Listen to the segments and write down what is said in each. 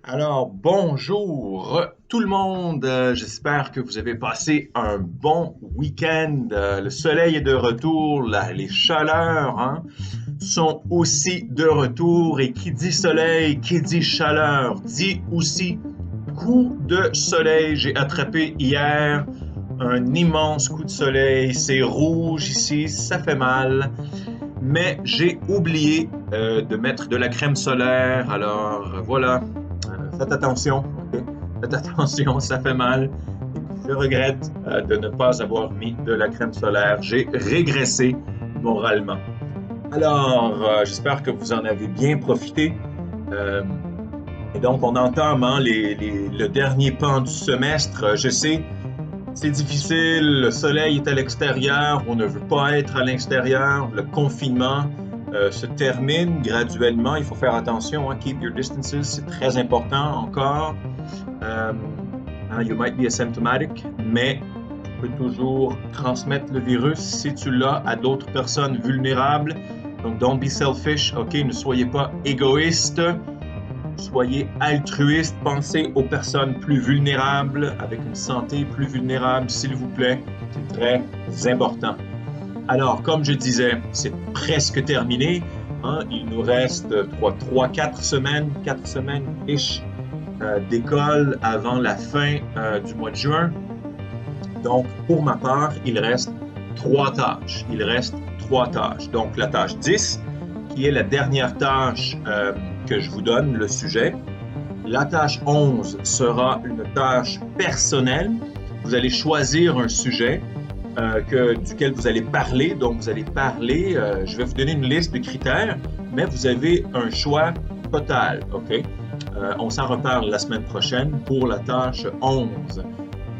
Alors, bonjour tout le monde. J'espère que vous avez passé un bon week-end. Le soleil est de retour, les chaleurs sont aussi de retour. Et qui dit soleil, qui dit chaleur, dit aussi coup de soleil. J'ai attrapé hier un immense coup de soleil. C'est rouge ici, ça fait mal. Mais j'ai oublié de mettre de la crème solaire. Alors voilà, faites attention, ok? Faites attention, ça fait mal. Je regrette de ne pas avoir mis de la crème solaire. J'ai régressé moralement. Alors, j'espère que vous en avez bien profité. Euh, et donc, on entame le dernier pan du semestre. Je sais, c'est difficile, le soleil est à l'extérieur, on ne veut pas être à l'extérieur, le confinement se termine graduellement, il faut faire attention, keep your distances, c'est très important encore. Euh, you might be asymptomatic, mais tu peux toujours transmettre le virus si tu l'as à d'autres personnes vulnérables. Donc, don't be selfish, ok, ne soyez pas égoïste. Soyez altruiste, pensez aux personnes plus vulnérables, avec une santé plus vulnérable, s'il vous plaît. C'est très important. Alors, comme je disais, c'est presque terminé. Il nous reste 4 semaines, 4 semaines-ish d'école avant la fin du mois de juin. Donc, pour ma part, il reste 3 tâches. Il reste 3 tâches. Donc, la tâche 10, qui est la dernière tâche que je vous donne, le sujet. La tâche 11 sera une tâche personnelle. Vous allez choisir un sujet duquel vous allez parler. Donc, vous allez parler, je vais vous donner une liste de critères, mais vous avez un choix total, OK? On s'en reparle la semaine prochaine pour la tâche 11.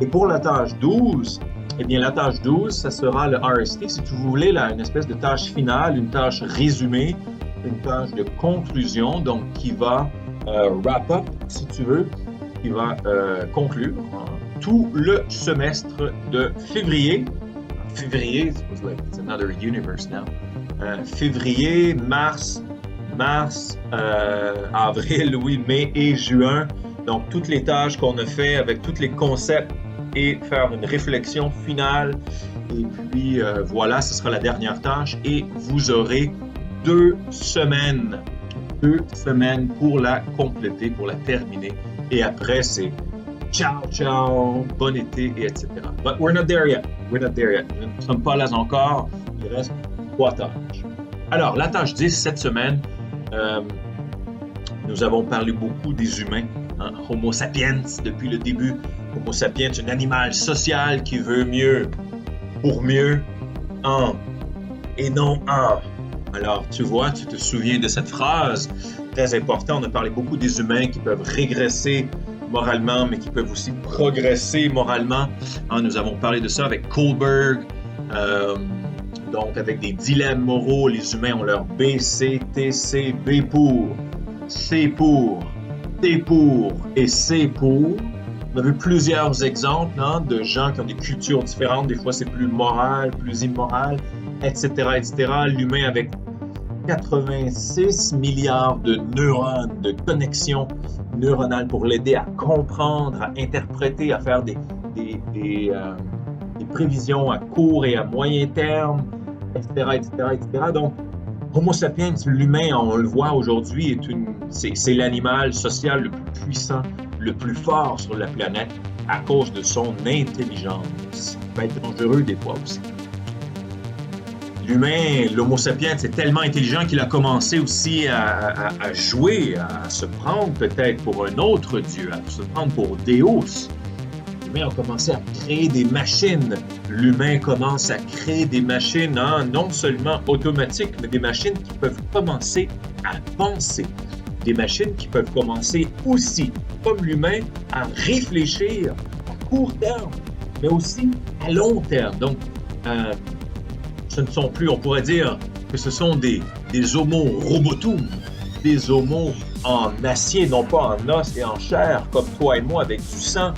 Et pour la tâche 12, eh bien, la tâche 12, ça sera le RST, si vous voulez, là, une espèce de tâche finale, une tâche résumée, une tâche de conclusion, donc qui va wrap up, si tu veux, qui va conclure tout le semestre de février. Février, it's another universe now. Février, mars, avril, oui, mai et juin. Donc, toutes les tâches qu'on a fait avec tous les concepts et faire une réflexion finale. Et puis, voilà, ce sera la dernière tâche. Et vous aurez 2 semaines. 2 semaines pour la compléter, pour la terminer. Et après, c'est ciao, ciao, bon été, et etc. But we're not there yet. We're not there yet. Nous ne sommes pas là encore. Il reste 3 tâches. Alors, la tâche 10 cette semaine, nous avons parlé beaucoup des humains. Homo sapiens, depuis le début. Homo sapiens, un animal social qui veut mieux, pour mieux, et non un. Alors, tu vois, tu te souviens de cette phrase très importante. On a parlé beaucoup des humains qui peuvent régresser moralement, mais qui peuvent aussi progresser moralement. Nous avons parlé de ça avec Kohlberg. Donc, avec des dilemmes moraux, les humains ont leur B, C, T, C, B pour, C pour, T pour et C pour. On a vu plusieurs exemples de gens qui ont des cultures différentes. Des fois, c'est plus moral, plus immoral, etc., etc. L'humain avec 86 milliards de neurones, de connexions neuronales pour l'aider à comprendre, à interpréter, à faire des prévisions à court et à moyen terme, etc., etc., etc. Donc, Homo sapiens, l'humain, on le voit aujourd'hui, c'est l'animal social le plus puissant, le plus fort sur la planète à cause de son intelligence. Ça peut être dangereux des fois aussi. L'humain, l'Homo sapiens, c'est tellement intelligent qu'il a commencé aussi à jouer, à se prendre peut-être pour un autre dieu, à se prendre pour Deus. L'humain a commencé à créer des machines. L'humain commence à créer des machines non seulement automatiques, mais des machines qui peuvent commencer à penser. Des machines qui peuvent commencer aussi, comme l'humain, à réfléchir à court terme, mais aussi à long terme. Donc, ce ne sont plus, on pourrait dire que ce sont des homo robotum, des homos en acier, non pas en os et en chair, comme toi et moi, avec du sang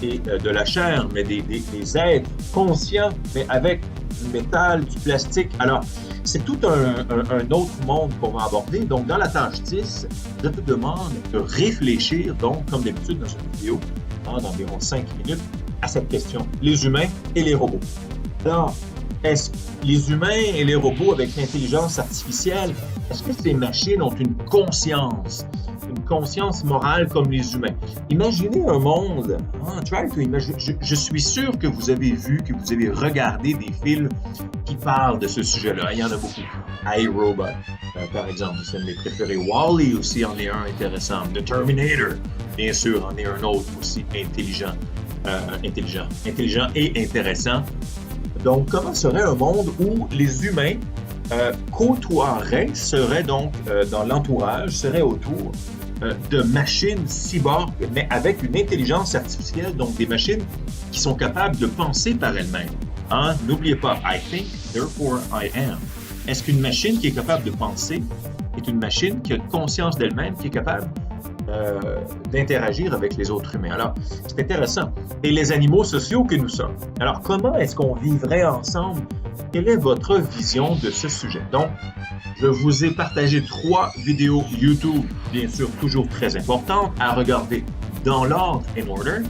et de la chair, mais des êtres conscients, mais avec du métal, du plastique. Alors, c'est tout un autre monde qu'on va aborder. Donc, dans la tâche 10, je te demande de réfléchir, donc, comme d'habitude dans cette vidéo, d'environ 5 minutes, à cette question. Les humains et les robots. Alors, est-ce que les humains et les robots avec l'intelligence artificielle, est-ce que ces machines ont une conscience morale comme les humains? Imaginez un monde, je suis sûr que vous avez vu, que vous avez regardé des films qui parlent de ce sujet-là. Il y en a beaucoup. iRobot, par exemple, c'est un de mes préférés. Wall-E aussi en est un intéressant. The Terminator, bien sûr, en est un autre aussi intelligent et intéressant. Donc, comment serait un monde où les humains seraient donc dans l'entourage, seraient autour de machines cyborgs, mais avec une intelligence artificielle, donc des machines qui sont capables de penser par elles-mêmes. Hein? N'oubliez pas, I think, therefore I am. Est-ce qu'une machine qui est capable de penser est une machine qui a conscience d'elle-même, qui est capable d'interagir avec les autres humains? Alors, c'est intéressant. Et les animaux sociaux que nous sommes. Alors, comment est-ce qu'on vivrait ensemble? Quelle est votre vision de ce sujet? Donc, je vous ai partagé 3 vidéos YouTube, bien sûr, toujours très importantes, à regarder dans l'ordre, in order.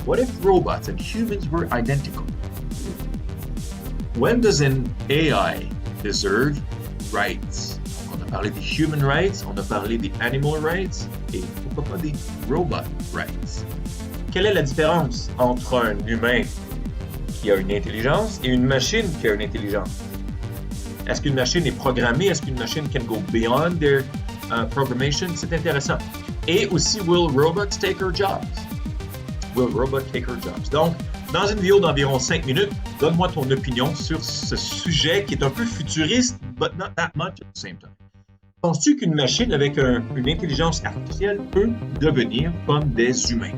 What if robots and humans were identical? When does an AI deserve rights? On a parlé des human rights, on a parlé des animal rights, et pourquoi pas des robot rights? Quelle est la différence entre un humain qui a une intelligence et une machine qui a une intelligence? Est-ce qu'une machine est programmée? Est-ce qu'une machine can go beyond their programmation? C'est intéressant. Et aussi, will robots take our jobs? Will robots take our jobs? Donc, dans une vidéo d'environ 5 minutes, donne-moi ton opinion sur ce sujet qui est un peu futuriste, but not that much at the same time. Penses-tu qu'une machine avec une intelligence artificielle peut devenir comme des humains?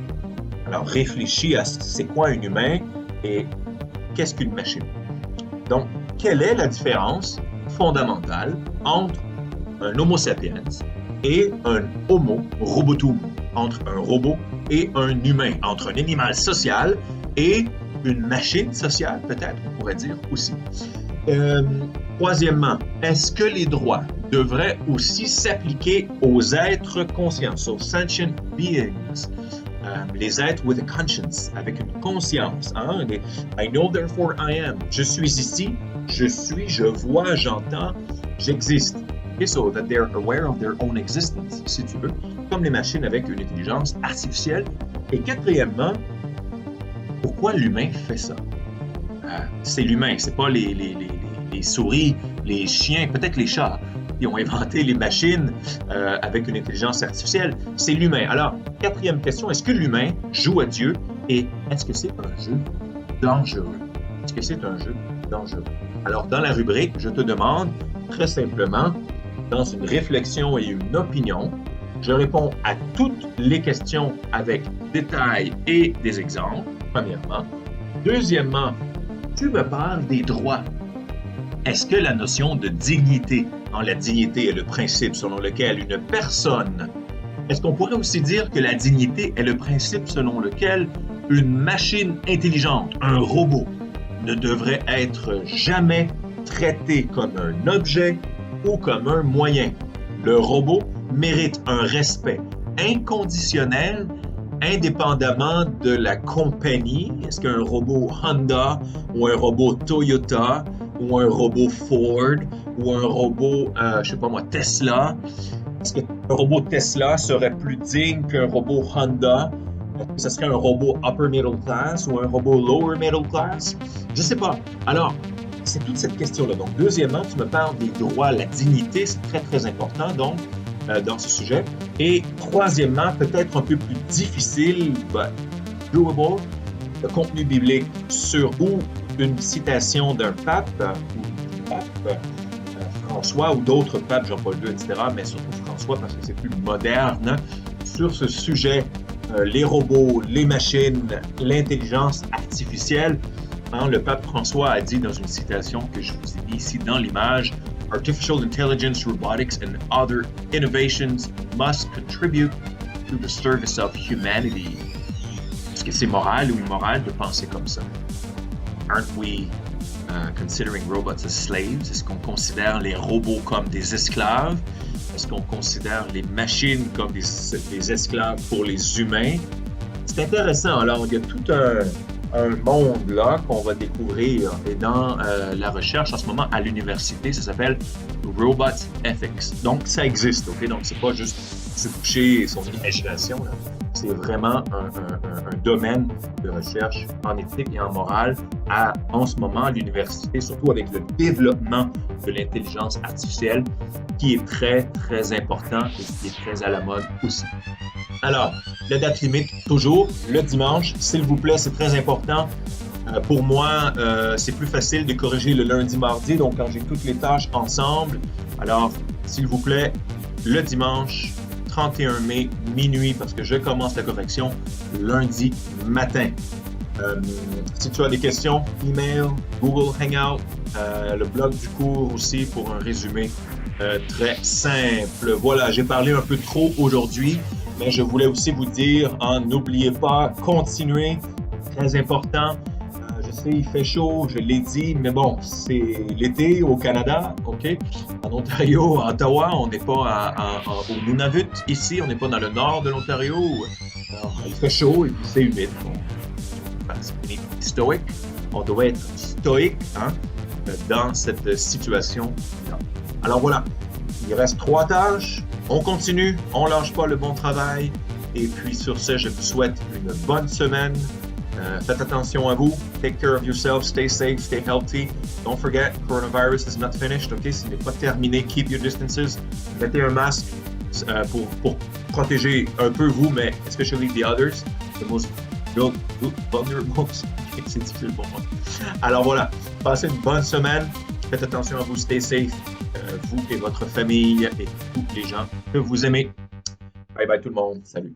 Alors, réfléchis à c'est quoi un humain et qu'est-ce qu'une machine? Donc, quelle est la différence fondamentale entre un Homo sapiens et un Homo robotum, entre un robot et un humain, entre un animal social et une machine sociale, peut-être, on pourrait dire aussi. Troisièmement, est-ce que les droits devraient aussi s'appliquer aux êtres conscients, aux sentient beings, les êtres with a conscience, avec une conscience. Hein? I know, therefore I am. Je suis ici, je vois, j'entends, j'existe. Okay, so that they're aware of their own existence, si tu veux, comme les machines avec une intelligence artificielle. Et quatrièmement, pourquoi l'humain fait ça? C'est l'humain, c'est pas les souris, les chiens, peut-être les chats qui ont inventé les machines avec une intelligence artificielle. C'est l'humain. Alors, quatrième question, est-ce que l'humain joue à Dieu et est-ce que c'est un jeu dangereux? Est-ce que c'est un jeu dangereux? Alors, dans la rubrique, je te demande très simplement, dans une réflexion et une opinion, je réponds à toutes les questions avec détails et des exemples, premièrement. Deuxièmement, tu me parles des droits. Est-ce que la notion de dignité, la dignité est le principe selon lequel une personne, est-ce qu'on pourrait aussi dire que la dignité est le principe selon lequel une machine intelligente, un robot, ne devrait être jamais traité comme un objet ou comme un moyen? Le robot mérite un respect inconditionnel, indépendamment de la compagnie. Est-ce qu'un robot Honda ou un robot Toyota ou un robot Ford ou un robot, Tesla, est-ce qu'un robot Tesla serait plus digne qu'un robot Honda? Est-ce que ce serait un robot upper middle class ou un robot lower middle class? Je ne sais pas. Alors, c'est toute cette question-là. Donc, deuxièmement, tu me parles des droits, la dignité, c'est très, très important, donc, dans ce sujet. Et troisièmement, peut-être un peu plus difficile, but doable, le contenu biblique sur ou une citation d'un pape, François ou d'autres papes, Jean-Paul II, etc., mais surtout François parce que c'est plus moderne, sur ce sujet, les robots, les machines, l'intelligence artificielle. Hein, le pape François a dit dans une citation que je vous ai mis ici dans l'image, Artificial intelligence, robotics and other innovations must contribute to the service of humanity. Est-ce que c'est moral ou immoral de penser comme ça? Aren't we considering robots as slaves? Est-ce qu'on considère les robots comme des esclaves? Est-ce qu'on considère les machines comme des esclaves pour les humains? C'est intéressant. Alors, il y a tout un monde là qu'on va découvrir. Et dans la recherche en ce moment à l'université, ça s'appelle Robot Ethics. Donc, ça existe, OK? Donc, c'est pas juste se coucher et son imagination, là. C'est vraiment un domaine de recherche en éthique et en morale en ce moment à l'université, surtout avec le développement de l'intelligence artificielle qui est très, très important et qui est très à la mode aussi. Alors, la date limite, toujours, le dimanche, s'il vous plaît, c'est très important. Pour moi, c'est plus facile de corriger le lundi, mardi, donc quand j'ai toutes les tâches ensemble. Alors, s'il vous plaît, le dimanche, 31 mai, minuit, parce que je commence la correction lundi matin. Si tu as des questions, email, Google Hangout, le blog du cours aussi pour un résumé très simple. Voilà, j'ai parlé un peu trop aujourd'hui, mais je voulais aussi vous dire, n'oubliez pas, continuez, très important. Je sais, il fait chaud, je l'ai dit, mais bon, c'est l'été au Canada, OK? En Ontario, à Ottawa, on n'est pas au Nunavut. Ici, on n'est pas dans le nord de l'Ontario. Alors, il fait chaud et puis c'est humide. On est stoïque. On doit être stoïque dans cette situation-là. Alors voilà, il reste 3 tâches. On continue, on ne lâche pas le bon travail. Et puis sur ce, je vous souhaite une bonne semaine. Faites attention à vous. Take care of yourself. Stay safe. Stay healthy. Don't forget, coronavirus is not finished. OK? Ce n'est pas terminé. Keep your distances. Mettez un masque pour protéger un peu vous, mais especially the others. The most vulnerable. C'est difficile pour moi. Alors voilà. Passez une bonne semaine. Faites attention à vous. Stay safe. Vous et votre famille et tous les gens que vous aimez. Bye bye tout le monde. Salut.